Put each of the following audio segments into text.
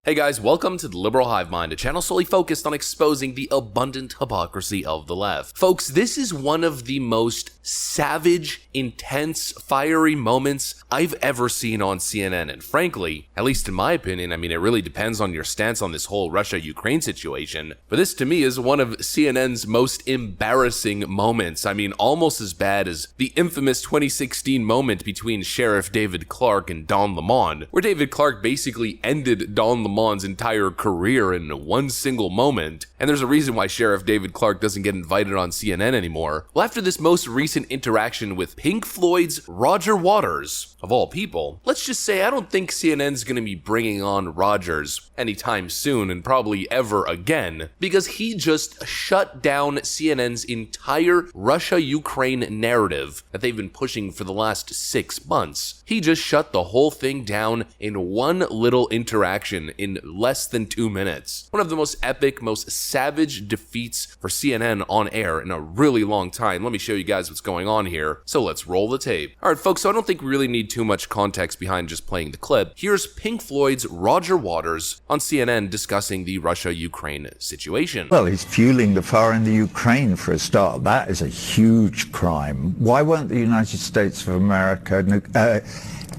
Hey guys, welcome to the Liberal Hive Mind, a channel solely focused on exposing the abundant hypocrisy of the left. Folks, this is one of the most savage, intense, fiery moments I've ever seen on CNN, and frankly, at least in my opinion, it really depends on your stance on this whole Russia-Ukraine situation, but this to me is one of CNN's most embarrassing moments. Almost as bad as the infamous 2016 moment between Sheriff David Clarke and Don Lemon, where David Clarke basically ended Don Lemon's entire career in one single moment, and there's a reason why Sheriff David Clarke doesn't get invited on CNN anymore. Well, after this most recent interaction with Pink Floyd's Roger Waters, of all people, let's just say I don't think CNN's gonna be bringing on Rogers anytime soon, and probably ever again, because he just shut down CNN's entire Russia-Ukraine narrative that they've been pushing for the last 6 months. He just shut the whole thing down in one little interaction in less than 2 minutes. One of the most epic, most savage defeats for CNN on air in a really long time. Let me show you guys what's going on here. So let's roll the tape. Alright folks, so I don't think we really need too much context behind just playing the clip. Here's Pink Floyd's Roger Waters on CNN discussing the Russia-Ukraine situation. Well, he's fueling the fire in the Ukraine for a start. That is a huge crime. Why won't the United States of America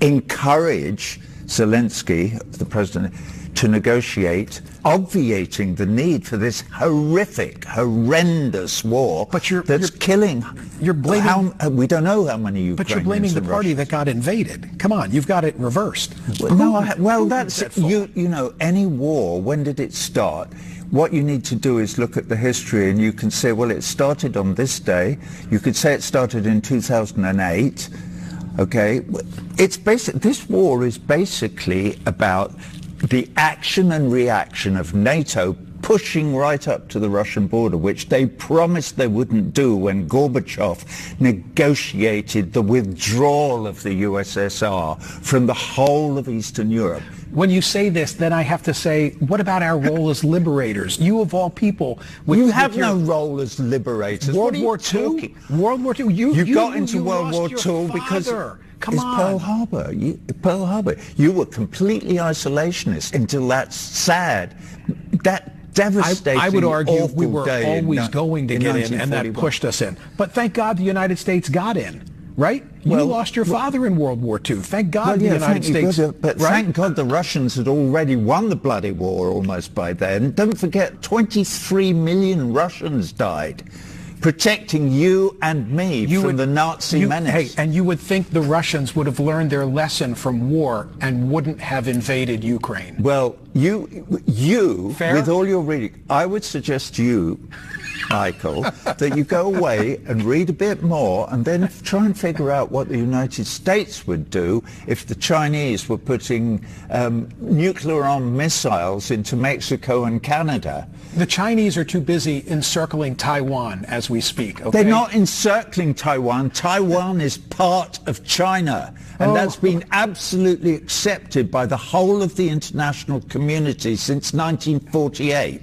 encourage Zelensky, the president, to negotiate, obviating the need for this horrendous war that's killing. You're blaming. We don't know how many Ukrainians. But you're blaming the party that got invaded. Come on, you've got it reversed. That's you know, any war. When did it start? What you need to do is look at the history, and you can say, well, it started on this day. You could say it started in 2008. Okay, it's basic. This war is basically about the action and reaction of NATO pushing right up to the Russian border, which they promised they wouldn't do when Gorbachev negotiated the withdrawal of the USSR from the whole of Eastern Europe. When you say this, then I have to say, what about our role as liberators? You of all people. You have no role as liberators. World War II? World War II? You got into World War II because it's Pearl Harbor. Pearl Harbor. You were completely isolationist until that sad, that devastating, I would argue we were day always going to get in, and that pushed us in. But thank God the United States got in. Right? You lost your father in World War II. Thank God the United States. But thank God the Russians had already won the bloody war almost by then. Don't forget, 23 million Russians died protecting you and me from the Nazi menace. Hey, and you would think the Russians would have learned their lesson from war and wouldn't have invaded Ukraine. Well, you with all your reading, I would suggest you, Michael, that you go away and read a bit more and then try and figure out what the United States would do if the Chinese were putting nuclear-armed missiles into Mexico and Canada. The Chinese are too busy encircling Taiwan as we speak. Okay? They're not encircling Taiwan. Taiwan is part of China. And that's been absolutely accepted by the whole of the international community since 1948.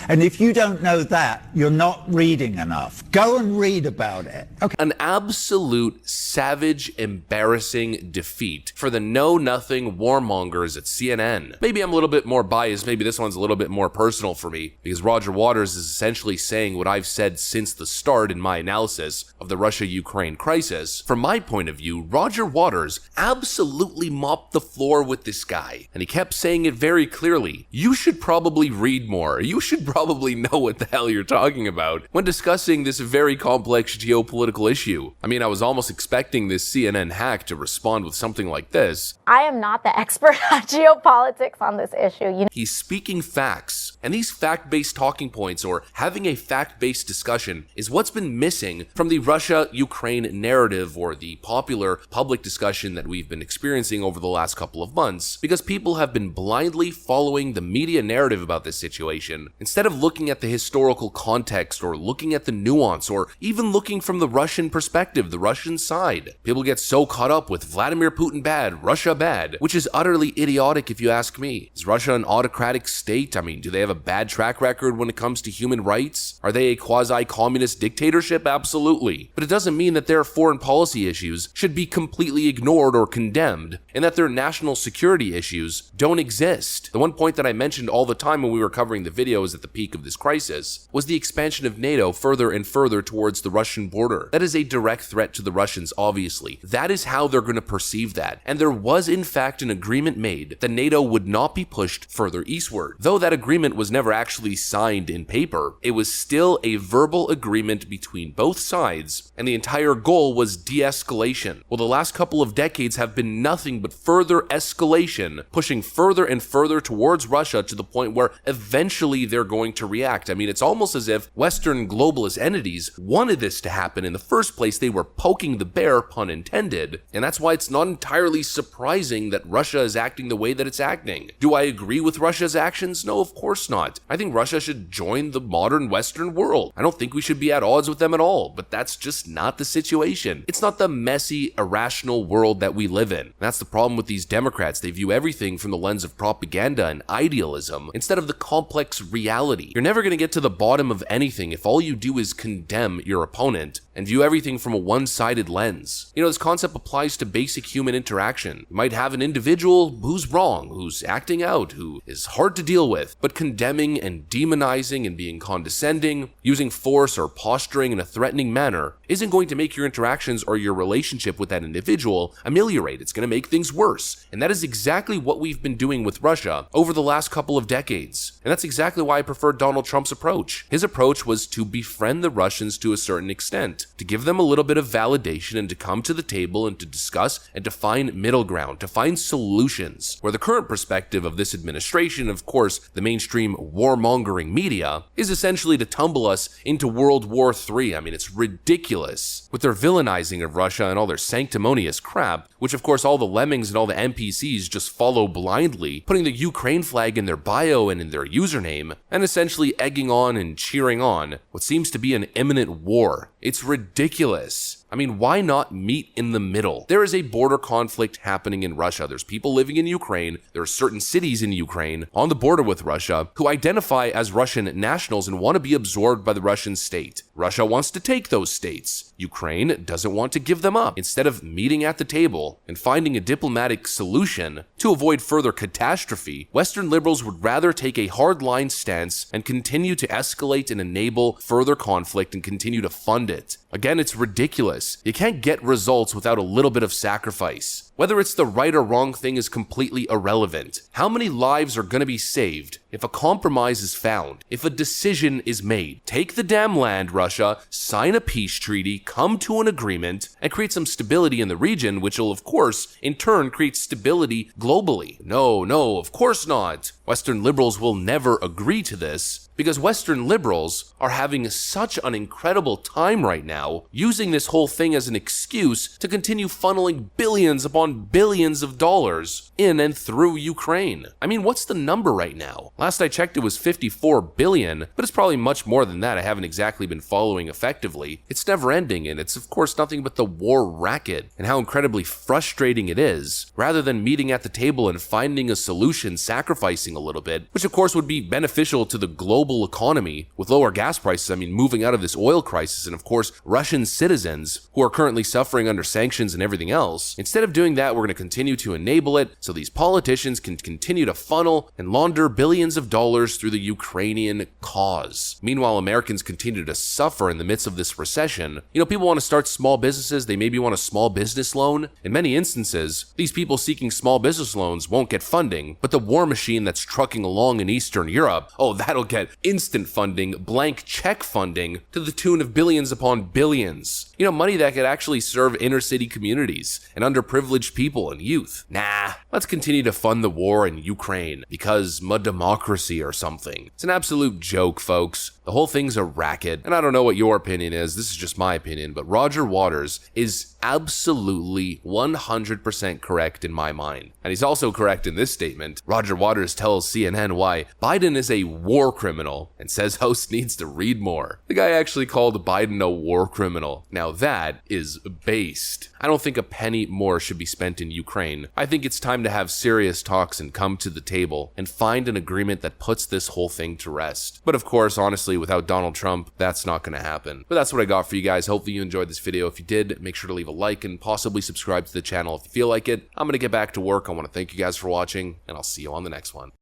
And if you don't know that, you're not reading enough. Go and read about it. Okay. An absolute savage, embarrassing defeat for the know-nothing warmongers at CNN. Maybe I'm a little bit more biased. Maybe this one's a little bit more personal for me, because Roger Waters is essentially saying what I've said since the start in my analysis of the Russia-Ukraine crisis. From my point of view, Roger Waters absolutely mopped the floor with this guy, and he kept saying it very clearly. You should probably read more. You should probably know what the hell you're talking about when discussing this very complex geopolitical issue. I was almost expecting this CNN hack to respond with something like this. I am not the expert on geopolitics on this issue. He's speaking facts, and these fact-based talking points, or having a fact-based discussion, is what's been missing from the Russia-Ukraine narrative, or the popular public discussion that we've been experiencing over the last couple of months, because people have been blindly following the media narrative about this situation, instead of looking at the historical context context or looking at the nuance or even looking from the Russian perspective, the Russian side. People get so caught up with Vladimir Putin bad, Russia bad, which is utterly idiotic if you ask me. Is Russia an autocratic state? I mean, do they have a bad track record when it comes to human rights? Are they a quasi-communist dictatorship? Absolutely. But it doesn't mean that their foreign policy issues should be completely ignored or condemned, and that their national security issues don't exist. The one point that I mentioned all the time when we were covering the videos at the peak of this crisis was the expansion of NATO further and further towards the Russian border. That is a direct threat to the Russians, obviously. That is how they're going to perceive that. And there was in fact an agreement made that NATO would not be pushed further eastward. Though that agreement was never actually signed in paper, it was still a verbal agreement between both sides, and the entire goal was de-escalation. Well, the last couple of decades have been nothing but further escalation, pushing further and further towards Russia to the point where eventually they're going to react. I mean, it's almost as if Western globalist entities wanted this to happen in the first place. They were poking the bear, pun intended, and that's why it's not entirely surprising that Russia is acting the way that it's acting. Do I agree with Russia's actions? No, of course not. I think Russia should join the modern Western world. I don't think we should be at odds with them at all, but that's just not the situation. It's not the messy, irrational world that we live in. That's the problem with these Democrats. They view everything from the lens of propaganda and idealism instead of the complex reality. You're never going to get to the bottom of anything if all you do is condemn your opponent and view everything from a one-sided lens. You know, this concept applies to basic human interaction. You might have an individual who's wrong, who's acting out, who is hard to deal with, but condemning and demonizing and being condescending, using force or posturing in a threatening manner isn't going to make your interactions or your relationship with that individual ameliorate. It's going to make things worse. And that is exactly what we've been doing with Russia over the last couple of decades. And that's exactly why I prefer Donald Trump's approach. His approach was to befriend the Russians to a certain extent, to give them a little bit of validation and to come to the table and to discuss and to find middle ground, to find solutions. Where the current perspective of this administration, of course, the mainstream warmongering media, is essentially to tumble us into World War III. I mean, it's ridiculous. With their villainizing of Russia and all their sanctimonious crap, which of course all the lemmings and all the NPCs just follow blindly, putting the Ukraine flag in their bio and in their username, and essentially egging on and cheering on what seems to be an imminent war. It's ridiculous. I mean, why not meet in the middle? There is a border conflict happening in Russia. There's people living in Ukraine. There are certain cities in Ukraine on the border with Russia who identify as Russian nationals and want to be absorbed by the Russian state. Russia wants to take those states. Ukraine doesn't want to give them up. Instead of meeting at the table and finding a diplomatic solution to avoid further catastrophe, Western liberals would rather take a hardline stance and continue to escalate and enable further conflict and continue to fund it. Again, it's ridiculous. You can't get results without a little bit of sacrifice. Whether it's the right or wrong thing is completely irrelevant. How many lives are going to be saved if a compromise is found, if a decision is made? Take the damn land, Russia, sign a peace treaty, come to an agreement, and create some stability in the region, which will, of course, in turn create stability globally. No, of course not. Western liberals will never agree to this, because Western liberals are having such an incredible time right now, using this whole thing as an excuse to continue funneling billions upon billions of dollars in and through Ukraine. I mean, what's the number right now? Last I checked, it was 54 billion, but it's probably much more than that. I haven't exactly been following effectively. It's never ending, and it's of course nothing but the war racket and how incredibly frustrating it is. Rather than meeting at the table and finding a solution, sacrificing a little bit, which of course would be beneficial to the global economy with lower gas prices. I mean, moving out of this oil crisis, and of course Russian citizens who are currently suffering under sanctions and everything else. Instead of doing that, we're going to continue to enable it so these politicians can continue to funnel and launder billions of dollars through the Ukrainian cause. Meanwhile, Americans continue to suffer in the midst of this recession. You know, people want to start small businesses. They maybe want a small business loan. In many instances, these people seeking small business loans won't get funding, but the war machine that's trucking along in Eastern Europe, oh, that'll get instant funding, blank check funding to the tune of billions upon billions. You know, money that could actually serve inner city communities and underprivileged privileged people and youth. Nah, let's continue to fund the war in Ukraine because my democracy or something. It's an absolute joke, folks. The whole thing's a racket, and I don't know what your opinion is. This is just my opinion, but Roger Waters is absolutely 100% correct in my mind. And he's also correct in this statement. Roger Waters tells CNN why Biden is a war criminal and says host needs to read more. The guy actually called Biden a war criminal. Now that is based. I don't think a penny more should be spent in Ukraine. I think it's time to have serious talks and come to the table and find an agreement that puts this whole thing to rest. But of course, honestly, without Donald Trump, that's not going to happen. But that's what I got for you guys. Hopefully you enjoyed this video. If you did, make sure to leave a like and possibly subscribe to the channel if you feel like it. I'm going to get back to work. I want to thank you guys for watching, and I'll see you on the next one.